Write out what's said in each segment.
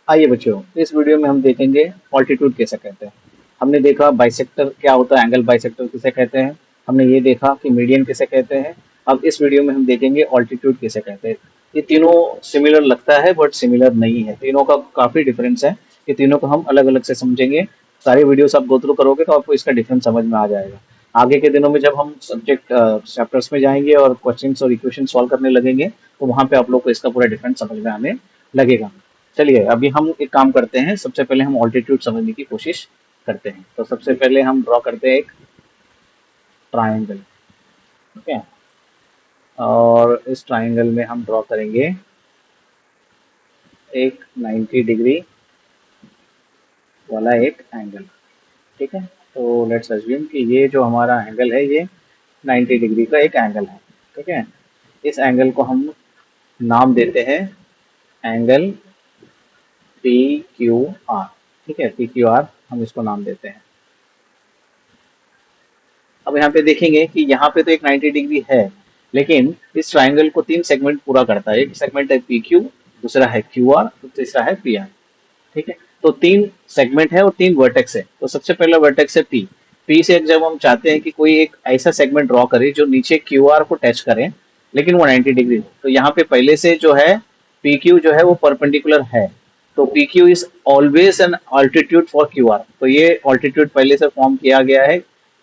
आइए बच्चों, इस वीडियो में हम देखेंगे ऑल्टीट्यूड कैसे कहते हैं। हमने देखा बाइसेक्टर क्या होता है, एंगल बाइसेक्टर किसे कहते हैं। हमने ये देखा कि मीडियन किसे कहते हैं। अब इस वीडियो में हम देखेंगे ऑल्टीट्यूड किसे कहते हैं। ये तीनों सिमिलर लगता है बट सिमिलर नहीं है, तीनों का काफी डिफरेंस है। ये तीनों को हम अलग अलग से समझेंगे। सारी वीडियोस आप गो थ्रू करोगे तो आपको इसका डिफरेंस समझ में आ जाएगा। आगे के दिनों में जब हम सब्जेक्ट चैप्टर्स में जाएंगे और क्वेश्चंस और इक्वेशन सॉल्व करने लगेंगे तो वहां पे आप लोग को इसका पूरा डिफरेंस समझ में आने लगेगा। चलिए अभी हम एक काम करते हैं, सबसे पहले हम ऑल्टीट्यूड समझने की कोशिश करते हैं। तो सबसे पहले हम ड्रॉ करते हैं एक ट्राइंगल। ठीक है, और इस ट्राइंगल में हम ड्रॉ करेंगे एक 90 डिग्री वाला एक एंगल। ठीक है, तो लेट्स अज्यूम कि ये जो हमारा एंगल है ये 90 डिग्री का एक एंगल है। ठीक है, इस एंगल को हम नाम देते हैं एंगल पी क्यू आर। ठीक है, पी क्यू आर हम इसको नाम देते हैं। अब यहाँ पे देखेंगे कि यहाँ पे तो एक 90 डिग्री है, लेकिन इस ट्राइंगल को तीन सेगमेंट पूरा करता है। एक सेगमेंट है पी क्यू, दूसरा है क्यू आर, तो तीसरा है पी आर। ठीक है, तो तीन सेगमेंट है और तीन वर्टेक्स है। तो सबसे पहला वर्टेक्स है पी। पी से जब हम चाहते हैं कि कोई एक ऐसा सेगमेंट ड्रॉ करे जो नीचे क्यू आर को टच करे लेकिन वो 90 डिग्री हो, तो यहाँ पे पहले से जो है पी क्यू जो है वो परपेंडिकुलर है। तो P Q is always an altitude for Q R. तो ये ऑल्टीट्यूड पहले से फॉर्म किया गया है,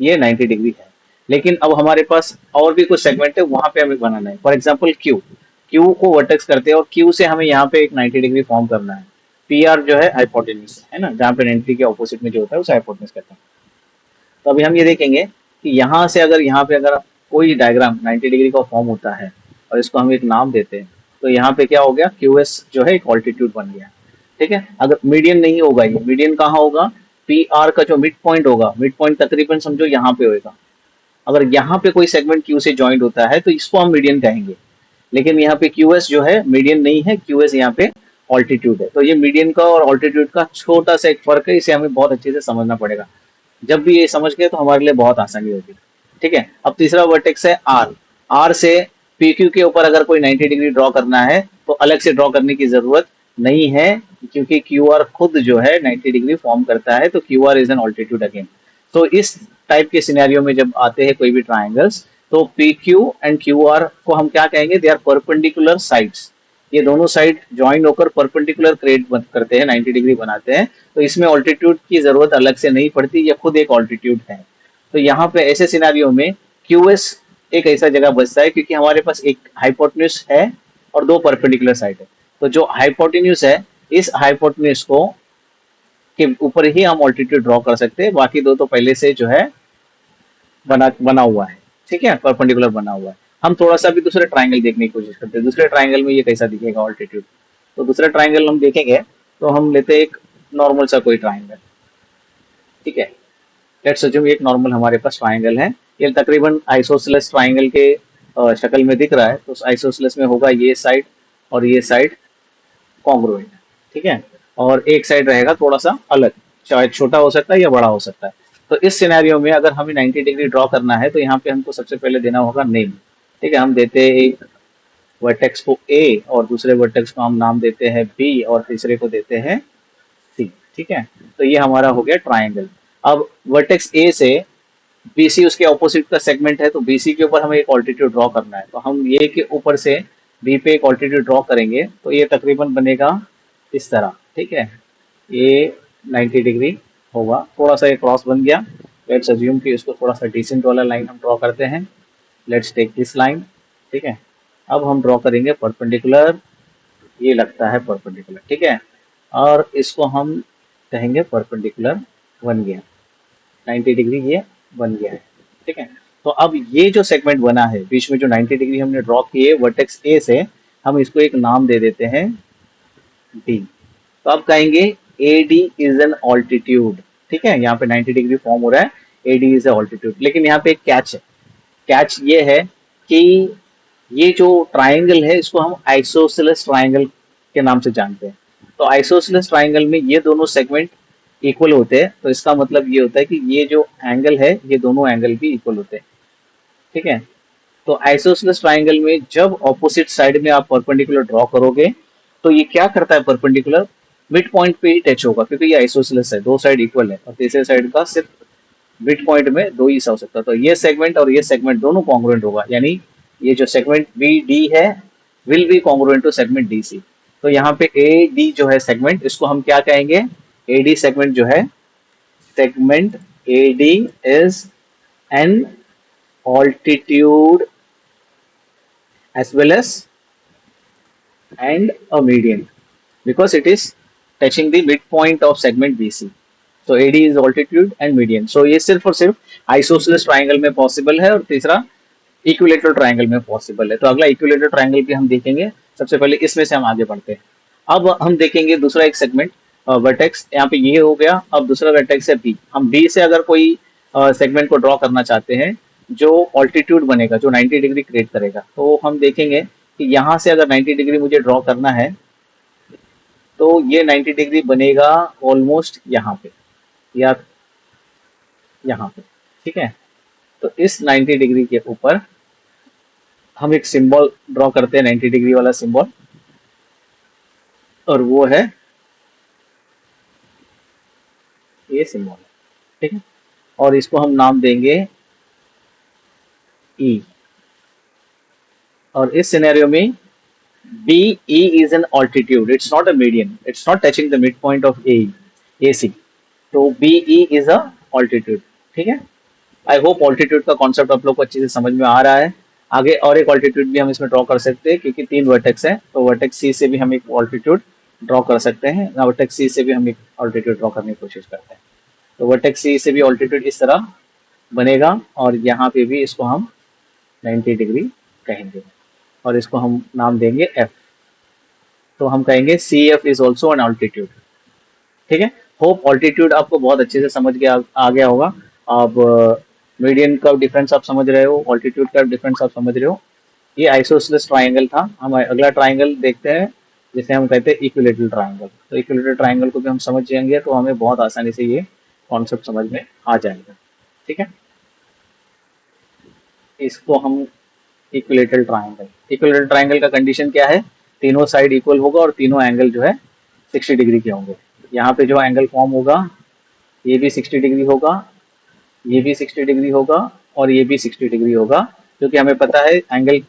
ये 90 डिग्री है। लेकिन अब हमारे पास और भी कुछ सेगमेंट है, वहां पे हमें बनाना है। फॉर एग्जाम्पल क्यू, क्यू को वर्टेक्स करते हैं और क्यू से हमें यहाँ पे एक 90 डिग्री फॉर्म करना है। पी आर जो है हाइपोटेन्यूज है ना, जहाँ पे 90 के ऑपोजिट में जो होता है उसे हाइपोटेन्यूज कहते हैं। तो अभी हम ये देखेंगे कि यहाँ से अगर यहाँ पे अगर कोई डायग्राम 90 डिग्री का फॉर्म होता है और इसको हम एक नाम देते हैं, तो यहाँ पे क्या हो गया, क्यू एस जो है एक ऑल्टीट्यूड बन गया। ठीक है, अगर मीडियन नहीं होगा, ये मीडियन कहाँ होगा, पी आर का जो मिड पॉइंट होगा, मिड पॉइंट तकरीबन समझो यहाँ पे होगा। अगर यहाँ पे कोई सेगमेंट क्यू से ज्वाइंट होता है तो इसको हम मीडियन कहेंगे। लेकिन यहाँ पे क्यू एस जो है मीडियन नहीं है, क्यू एस यहाँ पे ऑल्टीट्यूड है। तो ये मीडियन का और ऑल्टीट्यूड का छोटा सा एक फर्क है, इसे हमें बहुत अच्छे से समझना पड़ेगा। जब भी ये समझ गए तो हमारे लिए बहुत आसानी होगी। ठीक है, अब तीसरा वर्टेक्स है आर। आर से पी क्यू के ऊपर अगर कोई 90 डिग्री ड्रॉ करना है तो अलग से ड्रॉ करने की जरूरत नहीं है, क्योंकि क्यू आर खुद जो है 90 डिग्री फॉर्म करता है। तो Q R is an altitude again. तो इस टाइप के सिनेरियो में जब आते हैं कोई भी ट्राइंगल्स, तो P Q and Q R को हम क्या कहेंगे, दे आर परपेंडिकुलर साइड्स। ये दोनों साइड ज्वाइन होकर परपेंडिकुलर क्रिएट करते हैं, 90 डिग्री बनाते हैं। तो इसमें ऑल्टीट्यूड की जरूरत अलग से नहीं पड़ती, ये खुद एक ऑल्टीट्यूड है। तो यहाँ पे ऐसे सिनेरियो में क्यू एस एक ऐसा जगह बचता है, क्योंकि हमारे पास एक हाइपोटेन्यूज है और दो परपेंडिकुलर साइड है। तो जो हाइपोटेन्यूज है, इस हाइपोटेन्यूज को के ऊपर ही हम ऑल्टीट्यूड ड्रॉ कर सकते हैं। बाकी दो तो पहले से जो है बना हुआ है। ठीक है, परपेंडिकुलर बना हुआ है। हम थोड़ा सा भी दूसरे ट्राइंगल देखने की कोशिश करते हैं, दूसरे ट्राइंगल में ये कैसा दिखेगा ऑल्टीट्यूड। तो दूसरा ट्राइंगल हम देखेंगे, तो हम लेते हैं एक नॉर्मल सा कोई ट्राइंगल। ठीक है, लेट्स अज्यूम एक नॉर्मल हमारे पास ट्राइंगल है। ये तकरीबन आइसोसेलेस ट्राइंगल के शक्ल में दिख रहा है। तो आइसोसेलेस में होगा ये साइड और ये साइड कॉन्ग्रुएंट। ठीक है, और एक साइड रहेगा थोड़ा सा अलग, शायद छोटा हो सकता है या बड़ा हो सकता है। तो इस सिनेरियो में अगर हमें 90 डिग्री ड्रॉ करना है तो यहाँ पे हमको सबसे पहले देना होगा नेम। ठीक है, हम देते हैं एक वर्टेक्स को ए और दूसरे वर्टेक्स को हम नाम देते हैं बी और तीसरे को देते हैं सी। ठीक है, तो ये हमारा हो गया ट्राइंगल। अब वर्टेक्स ए से बीसी उसके ऑपोजिट का सेगमेंट है, तो बीसी के ऊपर हमें एक ऑल्टीट्यूड ड्रॉ करना है। तो हम ए के ऊपर से बी पे एक ऑल्टीट्यूड ड्रॉ करेंगे, तो ये तकरीबन बनेगा इस तरह। ठीक है, ये 90 डिग्री होगा, थोड़ा सा ये क्रॉस बन गया। लेट्स अज्यूम कि इसको थोड़ा सा डिसेंट वाला लाइन हम ड्रॉ करते हैं। Let's take this line. ठीक है, अब हम ड्रॉ करेंगे परपेंडिकुलर, ये लगता है परपेंडिकुलर। ठीक है, और इसको हम कहेंगे परपेंडिकुलर बन गया, 90 डिग्री ये बन गया है। ठीक है, तो अब ये जो सेगमेंट बना है बीच में जो 90 डिग्री हमने ड्रॉ किए वर्टेक्स ए से, हम इसको एक नाम दे देते हैं डी। तो अब कहेंगे A D is an altitude. ठीक है, यहाँ पे 90 डिग्री फॉर्म हो रहा है, A D is a altitude. लेकिन यहाँ पे एक कैच है। कैच ये है कि ये जो ट्राइंगल है इसको हम आइसोसेलेस ट्राइंगल के नाम से जानते हैं। तो आइसोसेलेस ट्राइंगल में ये दोनों सेगमेंट इक्वल होते हैं। तो इसका मतलब ये होता है कि ये जो एंगल है ये दोनों एंगल भी इक्वल होते हैं। ठीक है, तो आइसोसेलेस ट्राइंगल में जब ऑपोजिट साइड में आप परपेंडिकुलर ड्रॉ करोगे तो ये क्या करता है, परपेंडिकुलर मिड पॉइंट पे ही टच होगा क्योंकि ये आइसोसेलेस है, दो साइड इक्वल है और तीसरे साइड का सिर्फ मिड पॉइंट में दो ही हो सकता है। तो ये सेगमेंट और ये सेगमेंट दोनों कॉन्ग्रुएंट होगा, यानी ये जो सेगमेंट बी डी है will be congruent to segment D C. तो यहाँ पे ए डी जो है सेगमेंट, इसको हम क्या कहेंगे, ए डी सेगमेंट जो है, segment A D is an altitude as well as and a median because it is touching the midpoint of segment BC. So AD is altitude and median. So ये सिर्फ और सिर्फ isosceles triangle में possible है और तीसरा equilateral triangle में possible है। तो अगला इक्विलेटरल ट्राइंगल की हम देखेंगे, सबसे पहले इसमें से हम आगे बढ़ते हैं। अब हम देखेंगे दूसरा एक सेगमेंट वर्टेक्स, यहाँ पे ये हो गया। अब दूसरा वर्टेक्स है बी। हम बी से अगर कोई सेगमेंट को ड्रॉ करना चाहते हैं जो ऑल्टीट्यूड बनेगा, जो 90 डिग्री क्रिएट करेगा, तो हम देखेंगे कि यहाँ से अगर 90 डिग्री मुझे ड्रॉ करना है तो ये 90 डिग्री बनेगा ऑलमोस्ट यहाँ पे या यहाँ पे, ठीक है। तो इस 90 डिग्री के ऊपर हम एक सिंबल ड्रॉ करते हैं, 90 डिग्री वाला सिंबल, और वो है ये सिंबल, ठीक है। और इसको हम नाम देंगे ई। और इस सिनेरियो में BE is an altitude, it's not a median, it's not touching the midpoint of AC, तो BE is a altitude, ठीक है। आई होप ऑल्टीट्यूड का कॉन्सेप्ट आप लोग को अच्छे से समझ में आ रहा है। आगे और एक ऑल्टीट्यूड भी हम इसमें ड्रॉ कर सकते हैं क्योंकि तीन वर्टेक्स है, तो वर्टेक्स सी से भी हम एक ऑल्टीट्यूड ड्रॉ कर सकते हैं, वर्टेक्स सी से भी हम एक ऑल्टीट्यूड ड्रॉ करने की कोशिश करते हैं। तो वर्टेक्स सी से भी ऑल्टीट्यूड इस तरह बनेगा और यहाँ पे भी इसको हम 90 डिग्री कहेंगे और इसको हम नाम देंगे एफ। तो हम कहेंगे C F is also an altitude, ठीक है। होप ऑल्टीट्यूड आपको बहुत अच्छे से समझ के आ गया होगा। अब मीडियन का डिफरेंस आप समझ रहे हो, ऑल्टीट्यूड का डिफरेंस आप समझ रहे हो। ये आइसोसेलेस ट्राइंगल था। हम अगला ट्राइंगल देखते हैं जिसे हम कहते हैं इक्विलेटरल ट्राइंगल। तो इक्विलेटरल ट्राइंगल को भी हम समझ जाएंगे तो हमें बहुत आसानी से ये कॉन्सेप्ट समझ में आ जाएगा, ठीक है। इसको हम इक्विलेटरल ट्राइंगल का कंडीशन क्या है, तीनों साइड इक्वल होगा और तीनों एंगल जो है 60 डिग्री के होंगे। यहाँ पे जो एंगल फॉर्म होगा ये भी 60 डिग्री होगा, ये भी 60 डिग्री होगा और ये भी 60 डिग्री होगा, क्योंकि हमें पता है एंगल,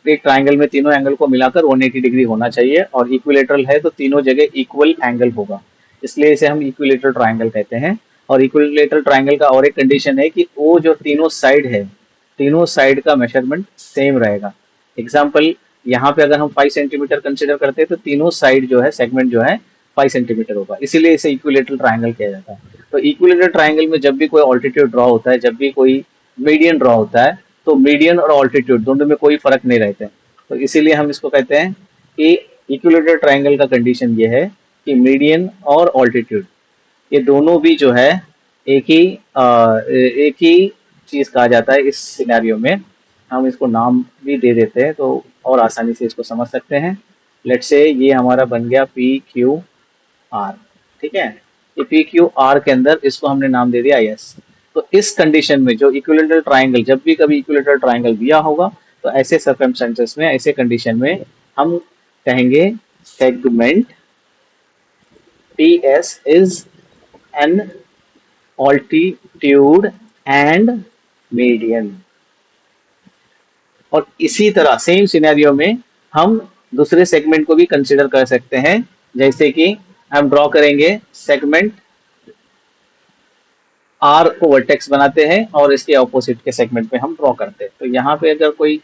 एक ट्राइंगल में तीनों एंगल को मिलाकर 180 डिग्री होना चाहिए और इक्विलेटरल है तो तीनों जगह इक्वल एंगल होगा, इसलिए इसे हम इक्विलेटरल ट्राइंगल कहते हैं। और इक्विलेटरल ट्राइंगल का और एक कंडीशन है कि वो जो तीनों साइड है, तीनों साइड का मेजरमेंट सेम रहेगा। एग्जाम्पल, यहाँ पे अगर हम 5 सेंटीमीटर कंसिडर करते हैं तो तीनों साइड जो है सेगमेंट जो है 5 सेंटीमीटर होगा, इसीलिए इसे इक्विलेटरल ट्राइंगल किया जाता है। तो इक्विलेटरल ट्राइंगल में जब भी कोई ऑल्टीट्यूड ड्रॉ होता है, जब भी कोई मीडियन ड्रॉ होता है, तो मीडियन और ऑल्टीट्यूड दोनों में कोई फर्क नहीं रहता है। तो इसीलिए हम इसको कहते हैं कि इक्विलेटरल ट्राइंगल का कंडीशन ये है कि मीडियन और ऑल्टीट्यूड ये दोनों भी जो है एक ही चीज कहा जाता है। इस सिनेरियो में हम इसको नाम भी दे देते हैं तो और आसानी से इसको समझ सकते हैं। लेट्स से ये हमारा बन गया PQR, ठीक है। ये PQR के अंदर इसको हमने नाम दे दिया S। तो इस कंडीशन में जो इक्विलेटरल ट्राइंगल, जब भी कभी इक्विलेटरल ट्राइंगल दिया होगा तो ऐसे सर्कमस्टेंसेस में, ऐसे कंडीशन में हम कहेंगे segment PS is an altitude and median. और इसी तरह सेम सिनेरियो में हम दूसरे सेगमेंट को भी कंसिडर कर सकते हैं, जैसे कि हम ड्रॉ करेंगे सेगमेंट आर को वर्टेक्स बनाते हैं और इसके ऑपोजिट के सेगमेंट पे हम ड्रॉ करते हैं। तो यहाँ पे अगर कोई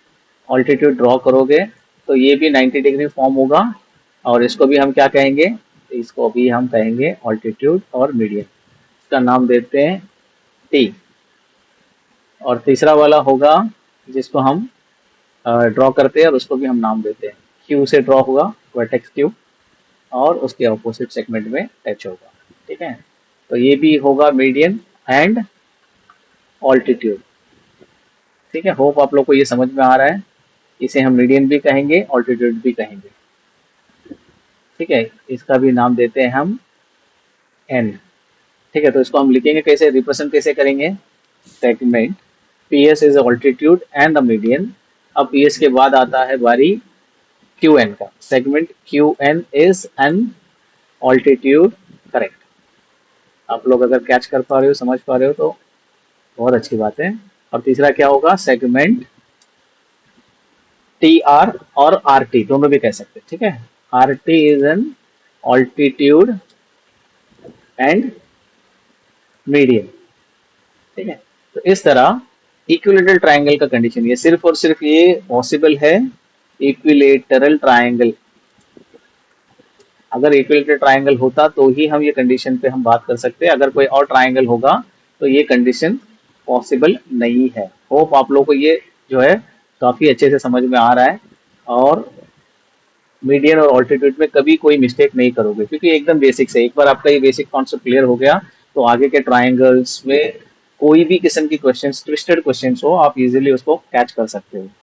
ऑल्टीट्यूड ड्रॉ करोगे तो ये भी 90 डिग्री फॉर्म होगा और इसको भी हम क्या कहेंगे, इसको भी हम कहेंगे ऑल्टीट्यूड और मीडियन। इसका नाम देते हैं T। और तीसरा वाला होगा जिसको हम ड्रॉ करते हैं और उसको भी हम नाम देते हैं Q से ड्रॉ होगा, वर्टेक्स Q, और उसके ऑपोजिट सेगमेंट में टच होगा, ठीक है। तो ये भी होगा मीडियन एंड ऑल्टीट्यूड, ठीक है। होप आप लोग को ये समझ में आ रहा है। इसे हम मीडियन भी कहेंगे, ऑल्टीट्यूड भी कहेंगे, ठीक है। इसका भी नाम देते हैं हम N, ठीक है। तो इसको हम लिखेंगे कैसे, रिप्रेजेंट कैसे करेंगे, segment PS is altitude and the median. अब PS के बाद आता है बारी QN का। Segment QN is an altitude, correct. आप लोग अगर कैच कर पा रहे हो, समझ पा रहे हो तो बहुत अच्छी बात है। और तीसरा क्या होगा? सेगमेंट, टी आर और आर टी दोनों भी कह सकते हैं, ठीक है। R T is an altitude and median, ठीक है। तो इस तरह इक्विलेटरल ट्रायंगल का कंडीशन, ये सिर्फ और सिर्फ ये पॉसिबल है इक्विलेटरल ट्रायंगल। अगर इक्विलेटरल ट्रायंगल होता तो ही हम ये कंडीशन पे हम बात कर सकते हैं। अगर कोई और ट्रायंगल होगा तो ये कंडीशन पॉसिबल नहीं है। होप आप लोगों को ये जो है काफी अच्छे से समझ में आ रहा है, और मीडियन और ऑल्टीट्यूड में कभी कोई मिस्टेक नहीं करोगे, क्योंकि एकदम बेसिक से एक बार आपका ये बेसिक कॉन्सेप्ट क्लियर हो गया तो आगे के ट्रायंगल्स में कोई भी किस्म की क्वेश्चंस, ट्विस्टेड क्वेश्चंस हो, आप इजीली उसको कैच कर सकते हो।